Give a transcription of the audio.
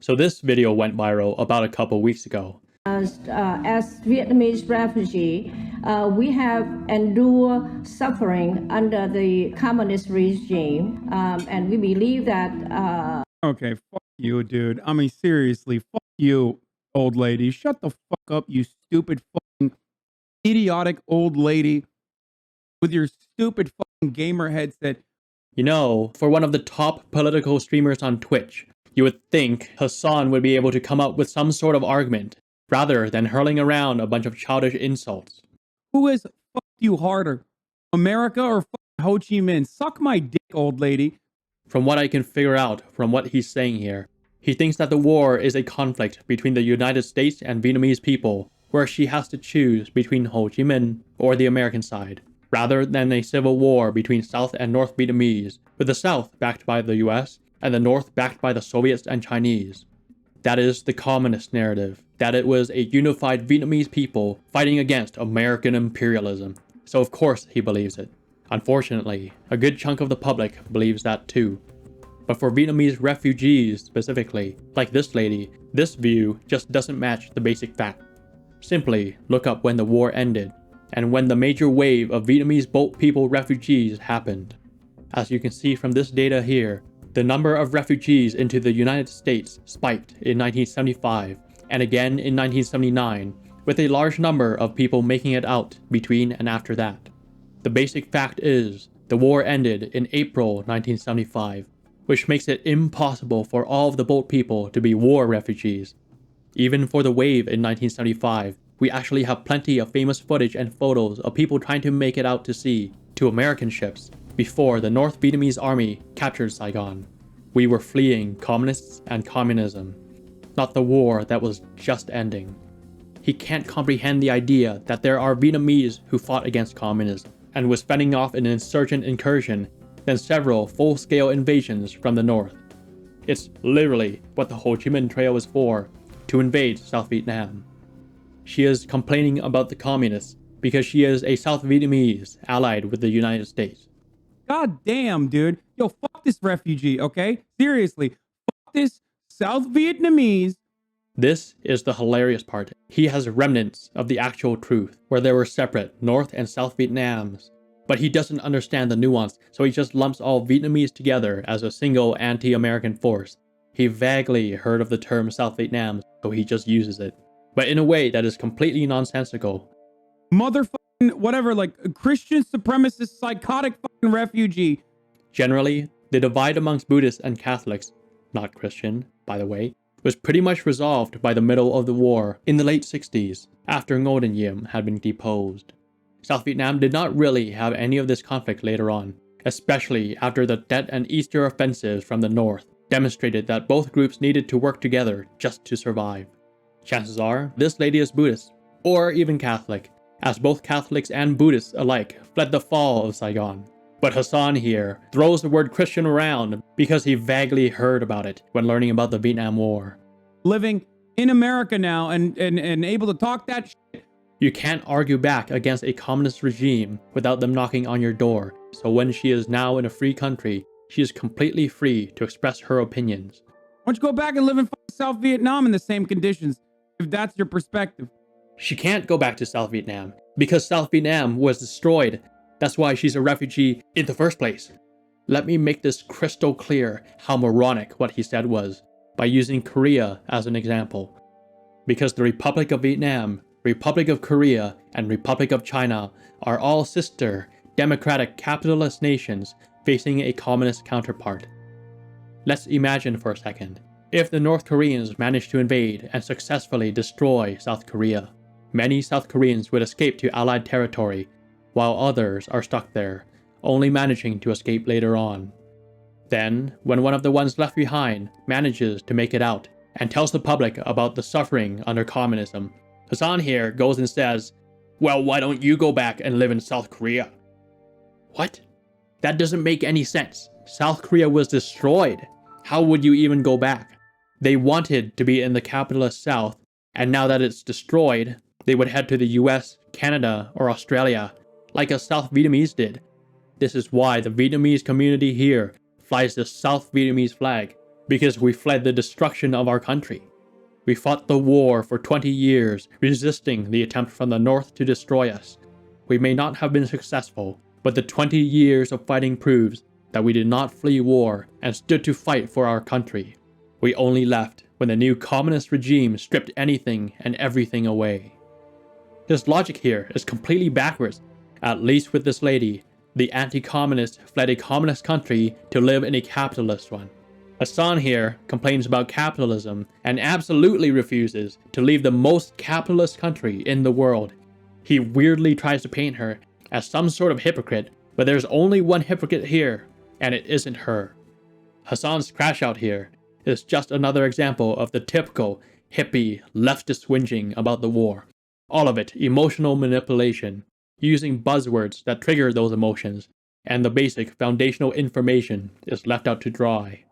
So this video went viral about a couple weeks ago. As Vietnamese refugee, we have endured suffering under the communist regime, and we believe that. Okay, fuck you, dude. I mean, seriously, fuck you, old lady. Shut the fuck up, you stupid fucking idiotic old lady with your stupid fucking gamer headset. You know, for one of the top political streamers on Twitch, you would think Hasan would be able to come up with some sort of argument, rather than hurling around a bunch of childish insults. Who has fucked you harder, America or fucking Ho Chi Minh? Suck my dick, old lady. From what I can figure out from what he's saying here, he thinks that the war is a conflict between the United States and Vietnamese people, where she has to choose between Ho Chi Minh or the American side, rather than a civil war between South and North Vietnamese, with the South backed by the US and the North backed by the Soviets and Chinese. That is the communist narrative, that it was a unified Vietnamese people fighting against American imperialism. So of course he believes it. Unfortunately, a good chunk of the public believes that too. But for Vietnamese refugees specifically, like this lady, this view just doesn't match the basic fact. Simply look up when the war ended, and when the major wave of Vietnamese boat people refugees happened. As you can see from this data here, the number of refugees into the United States spiked in 1975 and again in 1979, with a large number of people making it out between and after that. The basic fact is, the war ended in April 1975, which makes it impossible for all of the boat people to be war refugees. Even for the wave in 1975, we actually have plenty of famous footage and photos of people trying to make it out to sea, to American ships, before the North Vietnamese army captured Saigon. We were fleeing communists and communism, not the war that was just ending. He can't comprehend the idea that there are Vietnamese who fought against communism and was fending off an insurgent incursion, then several full-scale invasions from the north. It's literally what the Ho Chi Minh Trail is for, to invade South Vietnam. She is complaining about the communists because she is a South Vietnamese allied with the United States. God damn, dude. Yo, fuck this refugee, okay? Seriously, fuck this South Vietnamese. This is the hilarious part. He has remnants of the actual truth, where there were separate North and South Vietnams. But he doesn't understand the nuance, so he just lumps all Vietnamese together as a single anti-American force. He vaguely heard of the term South Vietnam, so he just uses it, but in a way that is completely nonsensical. Motherfucking whatever, like a Christian supremacist psychotic fucking refugee. Generally, the divide amongst Buddhists and Catholics, not Christian, by the way, was pretty much resolved by the middle of the war in the late 60s, after Ngo Dinh Diem had been deposed. South Vietnam did not really have any of this conflict later on, especially after the Tet and Easter offensives from the north demonstrated that both groups needed to work together just to survive. Chances are, this lady is Buddhist, or even Catholic, as both Catholics and Buddhists alike fled the fall of Saigon. But Hasan here throws the word Christian around because he vaguely heard about it when learning about the Vietnam War. Living in America now and able to talk that shit. You can't argue back against a communist regime without them knocking on your door, so when she is now in a free country, she is completely free to express her opinions. Why don't you go back and live in South Vietnam in the same conditions, if that's your perspective? She can't go back to South Vietnam, because South Vietnam was destroyed. That's why she's a refugee in the first place. Let me make this crystal clear how moronic what he said was, by using Korea as an example. Because the Republic of Vietnam, Republic of Korea, and Republic of China are all sister, democratic capitalist nations facing a communist counterpart. Let's imagine for a second, if the North Koreans managed to invade and successfully destroy South Korea, many South Koreans would escape to Allied territory, while others are stuck there, only managing to escape later on. Then, when one of the ones left behind manages to make it out and tells the public about the suffering under communism, Hasan here goes and says, "Well, why don't you go back and live in South Korea?" What? That doesn't make any sense. South Korea was destroyed. How would you even go back? They wanted to be in the capitalist South, and now that it's destroyed, they would head to the US, Canada, or Australia, like a South Vietnamese did. This is why the Vietnamese community here flies the South Vietnamese flag, Because we fled the destruction of our country. We fought the war for 20 years, resisting the attempt from the North to destroy us. We may not have been successful, but the 20 years of fighting proves that we did not flee war and stood to fight for our country. We only left when the new communist regime stripped anything and everything away. His logic here is completely backwards, at least with this lady. The anti-communist fled a communist country to live in a capitalist one. Hasan here complains about capitalism and absolutely refuses to leave the most capitalist country in the world. He weirdly tries to paint her as some sort of hypocrite, but there's only one hypocrite here, and it isn't her. Hasan's crash out here is just another example of the typical hippie leftist whinging about the war. All of it emotional manipulation, using buzzwords that trigger those emotions, and the basic foundational information is left out to dry.